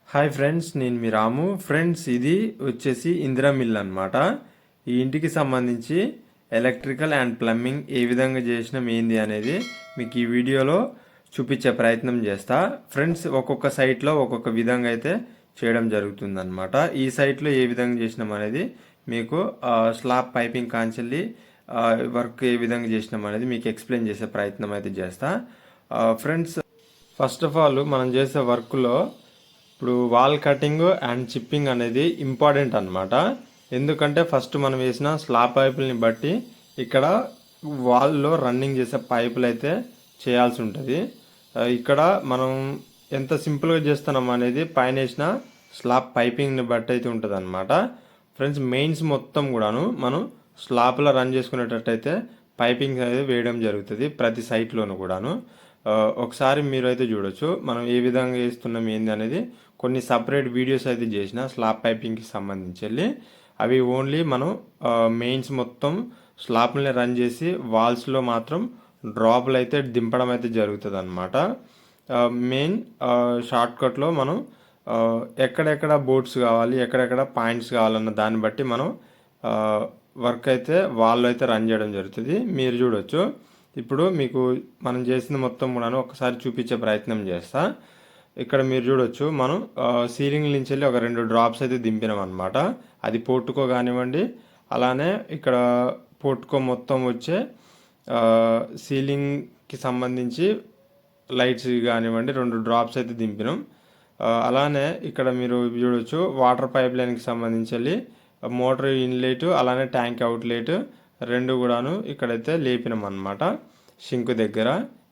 Hi friends, నేను మీ రాము. Friends, ఇది వచ్చేసి ఇందిరా మిల్ అనమాట. ఈ ఇంటికి సంబంధించి ఎలక్ట్రికల్ అండ్ ప్లంబింగ్ ఏ విధంగా చేసినాం ఏంది అనేది మీకు ఈ వీడియోలో చూపించే ప్రయత్నం చేస్తా. ఫ్రెండ్స్, ఒక్కొక్క సైట్లో ఒక్కొక్క విధంగా అయితే చేయడం జరుగుతుంది అనమాట. ఈ సైట్లో ఏ విధంగా చేసినాం అనేది మీకు స్లాబ్ పైపింగ్ కాంచెల్లి వర్క్ ఏ విధంగా చేసినాం అనేది మీకు ఎక్స్ప్లెయిన్ చేసే ప్రయత్నం అయితే చేస్తా. ఫ్రెండ్స్, ఫస్ట్ ఆఫ్ ఆల్ మనం చేసే వర్క్లో ఇప్పుడు వాల్ కటింగ్ అండ్ చిప్పింగ్ అనేది ఇంపార్టెంట్ అనమాట. ఎందుకంటే ఫస్ట్ మనం వేసిన స్లాబ్ పైపుల్ని బట్టి ఇక్కడ వాల్లో రన్నింగ్ చేసే పైపులు అయితే చేయాల్సి ఉంటుంది. ఇక్కడ మనం ఎంత సింపుల్గా చేస్తున్నాం అనేది పైన వేసిన స్లాబ్ పైపింగ్ని బట్టి అయితే ఉంటుంది అనమాట. ఫ్రెండ్స్, మెయిన్స్ మొత్తం కూడాను మనం స్లాబ్లో రన్ చేసుకునేటట్టయితే పైపింగ్ అనేది వేయడం జరుగుతుంది ప్రతి సైట్లోనూ కూడాను. ఒకసారి మీరు అయితే చూడొచ్చు మనం ఏ విధంగా వేస్తున్నాం ఏంది అనేది. కొన్ని సపరేట్ వీడియోస్ అయితే చేసిన స్లాబ్ పైపింగ్కి సంబంధించి అవి ఓన్లీ మనం మెయిన్స్ మొత్తం స్లాబ్ని రన్ చేసి వాల్స్లో మాత్రం డ్రాప్లు అయితే దింపడం అయితే జరుగుతుంది అనమాట. మెయిన్ షార్ట్కట్లో మనం ఎక్కడెక్కడ బోర్డ్స్ కావాలి, ఎక్కడెక్కడ పాయింట్స్ కావాలన్న దాన్ని బట్టి మనం వర్క్ అయితే వాళ్ళు అయితే రన్ చేయడం జరుగుతుంది. మీరు చూడొచ్చు. ఇప్పుడు మీకు మనం చేసిన మొత్తం కూడాను ఒకసారి చూపించే ప్రయత్నం చేస్తా. ఇక్కడ మీరు చూడొచ్చు, మనం సీలింగ్ నుంచి వెళ్ళి ఒక 2 డ్రాప్స్ అయితే దింపినాం అనమాట. అది పోర్టుకో కానివ్వండి, అలానే ఇక్కడ పోర్టుకో మొత్తం వచ్చే సీలింగ్కి సంబంధించి లైట్స్ కానివ్వండి 2 డ్రాప్స్ అయితే దింపినాం. అలానే ఇక్కడ మీరు చూడొచ్చు, వాటర్ పైప్ లైన్కి సంబంధించి వెళ్ళి మోటార్ ఇన్లెట్ అలానే ట్యాంక్ అవుట్లెట్ 2 కూడాను ఇక్కడైతే లేపినాం అనమాట షింక్ దగ్గర.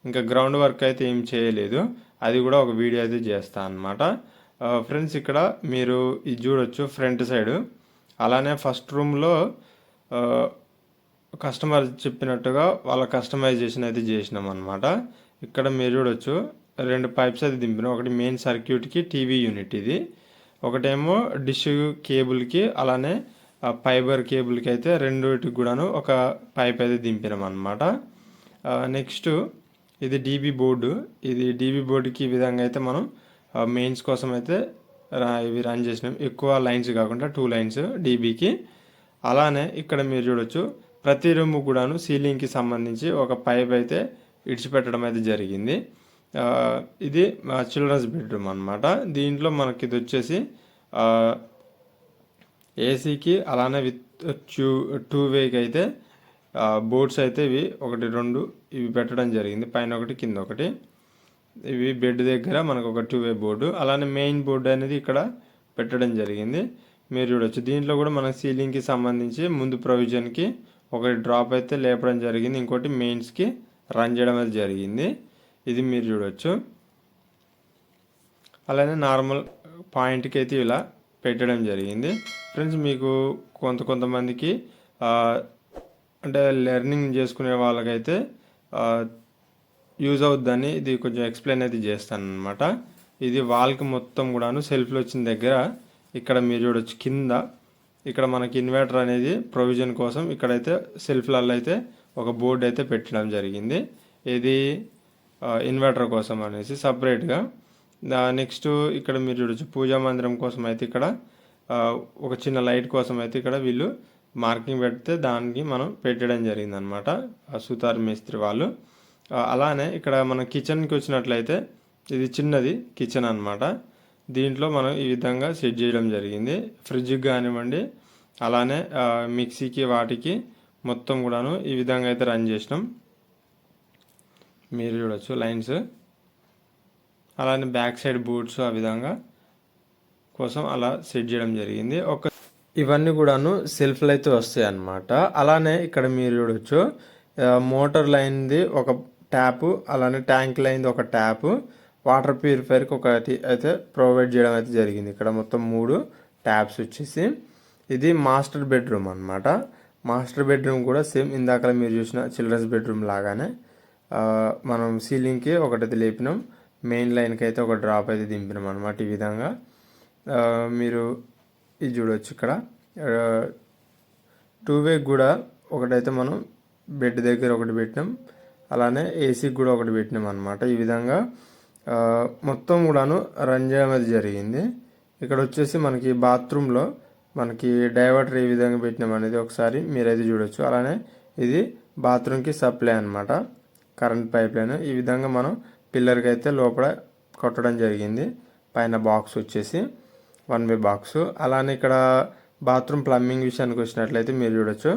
ఇంకా గ్రౌండ్ వర్క్ అయితే ఏం చేయలేదు, అది కూడా ఒక వీడియో అయితే చేస్తా అనమాట. ఫ్రెండ్స్, ఇక్కడ మీరు ఇది చూడొచ్చు ఫ్రంట్ సైడ్. అలానే ఫస్ట్ రూమ్లో కస్టమర్ చెప్పినట్టుగా వాళ్ళ కస్టమైజేషన్ అయితే చేసినాం అనమాట. ఇక్కడ మీరు చూడొచ్చు 2 పైప్స్ అయితే దింపినాం. ఒకటి మెయిన్ సర్క్యూట్కి టీవీ యూనిట్, ఇది ఒకటేమో డిష్ కేబుల్కి అలానే ఫైబర్ కేబుల్కి అయితే రెండుటికి కూడాను ఒక పైప్ అయితే దింపినాం అనమాట. నెక్స్ట్ ఇది డీబీ బోర్డు. ఇది డీబీ బోర్డుకి ఈ విధంగా అయితే మనం మెయిన్స్ కోసం అయితే ఇవి రన్ చేసినాం. ఎక్కువ లైన్స్ కాకుండా 2 లైన్స్ డీబీకి. అలానే ఇక్కడ మీరు చూడొచ్చు, ప్రతి రూమ్ కూడాను సీలింగ్కి సంబంధించి ఒక పైప్ అయితే ఇడిచిపెట్టడం అయితే జరిగింది. ఇది చిల్డ్రన్స్ బెడ్రూమ్ అనమాట. దీంట్లో మనకి ఇది వచ్చేసి ఏసీకి అలానే విత్ 2 వేకి అయితే బోర్డ్స్ అయితే ఇవి 1 2 ఇవి పెట్టడం జరిగింది, పైన ఒకటి కింద ఒకటి. ఇవి బెడ్ దగ్గర మనకు ఒక 2 వే బోర్డు, అలానే మెయిన్ బోర్డు అనేది ఇక్కడ పెట్టడం జరిగింది. మీరు చూడొచ్చు, దీంట్లో కూడా మన సీలింగ్కి సంబంధించి ముందు ప్రొవిజన్కి ఒకటి డ్రాప్ అయితే లేపడం జరిగింది, ఇంకోటి మెయిన్స్కి రన్ చేయడం అయితే జరిగింది. ఇది మీరు చూడొచ్చు. అలానే నార్మల్ పాయింట్కి అయితే ఇలా పెట్టడం జరిగింది. ఫ్రెండ్స్, మీకు కొంతమందికి అంటే లెర్నింగ్ చేసుకునే వాళ్ళకైతే యూజ్ అవుద్దని ఇది కొంచెం ఎక్స్ప్లెయిన్ అయితే చేస్తాను అనమాట. ఇది వాల్కి మొత్తం కూడాను సెల్ఫ్లు వచ్చిన దగ్గర ఇక్కడ మీరు చూడొచ్చు, కింద ఇక్కడ మనకి ఇన్వర్టర్ అనేది ప్రొవిజన్ కోసం ఇక్కడైతే సెల్ఫ్లలో అయితే ఒక బోర్డు అయితే పెట్టడం జరిగింది. ఇది ఇన్వర్టర్ కోసం అనేసి సపరేట్గా. నెక్స్ట్ ఇక్కడ మీరు చూడొచ్చు, పూజా మందిరం కోసం అయితే ఇక్కడ ఒక చిన్న లైట్ కోసం అయితే ఇక్కడ వీళ్ళు మార్కింగ్ పెడితే దానికి మనం పెట్టడం జరిగింది అనమాట, సుతార్ మేస్త్రి వాళ్ళు. అలానే ఇక్కడ మనం కిచెన్కి వచ్చినట్లయితే ఇది చిన్నది కిచెన్ అనమాట. దీంట్లో మనం ఈ విధంగా సెట్ చేయడం జరిగింది. ఫ్రిడ్జ్కి కానివ్వండి, అలానే మిక్సీకి వాటికి మొత్తం కూడాను ఈ విధంగా అయితే రన్ చేసినాం. మీరు చూడొచ్చు లైన్స్. అలానే బ్యాక్ సైడ్ బూట్స్ ఆ విధంగా కోసం అలా సెట్ చేయడం జరిగింది. ఇవన్నీ కూడాను సెల్ఫ్లు అయితే వస్తాయి అన్నమాట. అలానే ఇక్కడ మీరు చూడొచ్చు, మోటార్ లైన్ది ఒక ట్యాపు, అలానే ట్యాంక్ లైన్ది ఒక ట్యాపు, వాటర్ ప్యూరిఫైర్కి ఒకటి అయితే ప్రొవైడ్ చేయడం అయితే జరిగింది. ఇక్కడ మొత్తం 3 ట్యాప్స్ వచ్చేసి. ఇది మాస్టర్ బెడ్రూమ్ అనమాట. మాస్టర్ బెడ్రూమ్ కూడా సేమ్ ఇందాక మీరు చూసిన చిల్డ్రన్స్ బెడ్రూమ్ లాగానే మనం సీలింగ్కి ఒకటైతే లేపినాం, మెయిన్ లైన్కి అయితే ఒక డ్రాప్ అయితే దింపినాం అనమాట. ఈ విధంగా మీరు ఇది చూడవచ్చు. ఇక్కడ 2 వే కూడా ఒకటైతే మనం బెడ్ దగ్గర ఒకటి పెట్టినాం, అలానే ఏసీకి కూడా ఒకటి పెట్టినాం అనమాట. ఈ విధంగా మొత్తం కూడాను రన్ చేయడం జరిగింది. ఇక్కడ వచ్చేసి మనకి బాత్రూంలో మనకి డైవర్టర్ ఏ విధంగా పెట్టినాం అనేది ఒకసారి మీరైతే చూడొచ్చు. అలానే ఇది బాత్రూమ్కి సప్లై అనమాట, కరెంట్ పైప్ లైన్. ఈ విధంగా మనం పిల్లర్కి అయితే లోపల కొట్టడం జరిగింది. పైన బాక్స్ వచ్చేసి 1 వే బాక్స్. అలానే ఇక్కడ బాత్రూమ్ ప్లంబింగ్ విషయానికి వచ్చినట్లయితే మీరు చూడొచ్చు.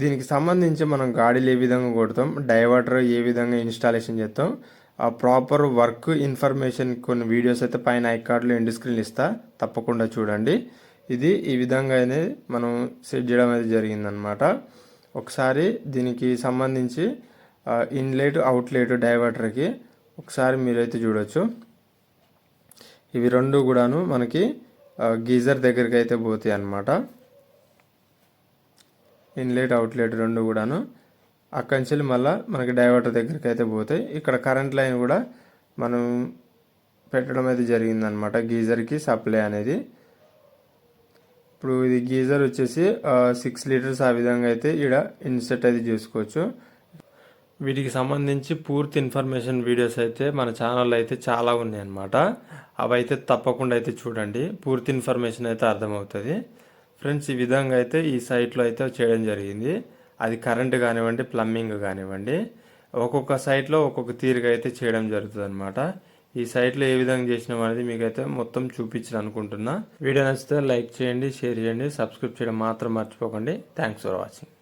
దీనికి సంబంధించి మనం గాడీలు ఏ విధంగా కొడతాం, డైవర్టర్ ఏ విధంగా ఇన్స్టాలేషన్ చేస్తాం, ఆ ప్రాపర్ వర్క్ ఇన్ఫర్మేషన్ కొన్ని వీడియోస్ అయితే పైన ఐకార్డులో ఎండ్ స్క్రీన్ ఇస్తా, తప్పకుండా చూడండి. ఇది ఈ విధంగానే మనం సెట్ చేయడం అనేది జరిగిందనమాట. ఒకసారి దీనికి సంబంధించి ఇన్లెట్ అవుట్లెట్ డైవర్టర్కి ఒకసారి మీరైతే చూడొచ్చు. ఇవి రెండు కూడాను మనకి గీజర్ దగ్గరికి అయితే పోతాయి అన్నమాట. ఇన్లెట్ అవుట్లెట్ రెండు కూడాను అక్కడి నుంచి మళ్ళీ మనకి డైవర్టర్ దగ్గరికి అయితే పోతాయి. ఇక్కడ కరెంట్ లైన్ కూడా మనం పెట్టడం అయితే జరిగిందనమాట, గీజర్కి సప్లై అనేది. ఇప్పుడు ఇది గీజర్ వచ్చేసి 6 లీటర్స్ ఆ విధంగా అయితే ఇక్కడ ఇన్సెట్ అయితే చేసుకోవచ్చు. వీటికి సంబంధించి పూర్తి ఇన్ఫర్మేషన్ వీడియోస్ అయితే మన ఛానల్లో అయితే చాలా ఉన్నాయి అన్నమాట. అవి అయితే తప్పకుండా అయితే చూడండి, పూర్తి ఇన్ఫర్మేషన్ అయితే అర్థమవుతుంది. ఫ్రెండ్స్, ఈ విధంగా అయితే ఈ సైట్లో అయితే చేయడం జరిగింది. అది కరెంట్ కానివ్వండి, ప్లంబింగ్ కానివ్వండి, ఒక్కొక్క సైట్లో ఒక్కొక్క తీరుగా అయితే చేయడం జరుగుతుంది అనమాట. ఈ సైట్లో ఏ విధంగా చేసినాం అనేది మీకైతే మొత్తం చూపించాను అనుకుంటున్నా. వీడియో నచ్చితే లైక్ చేయండి, షేర్ చేయండి, సబ్స్క్రైబ్ చేయడం మాత్రం మర్చిపోకండి. Thanks for watching.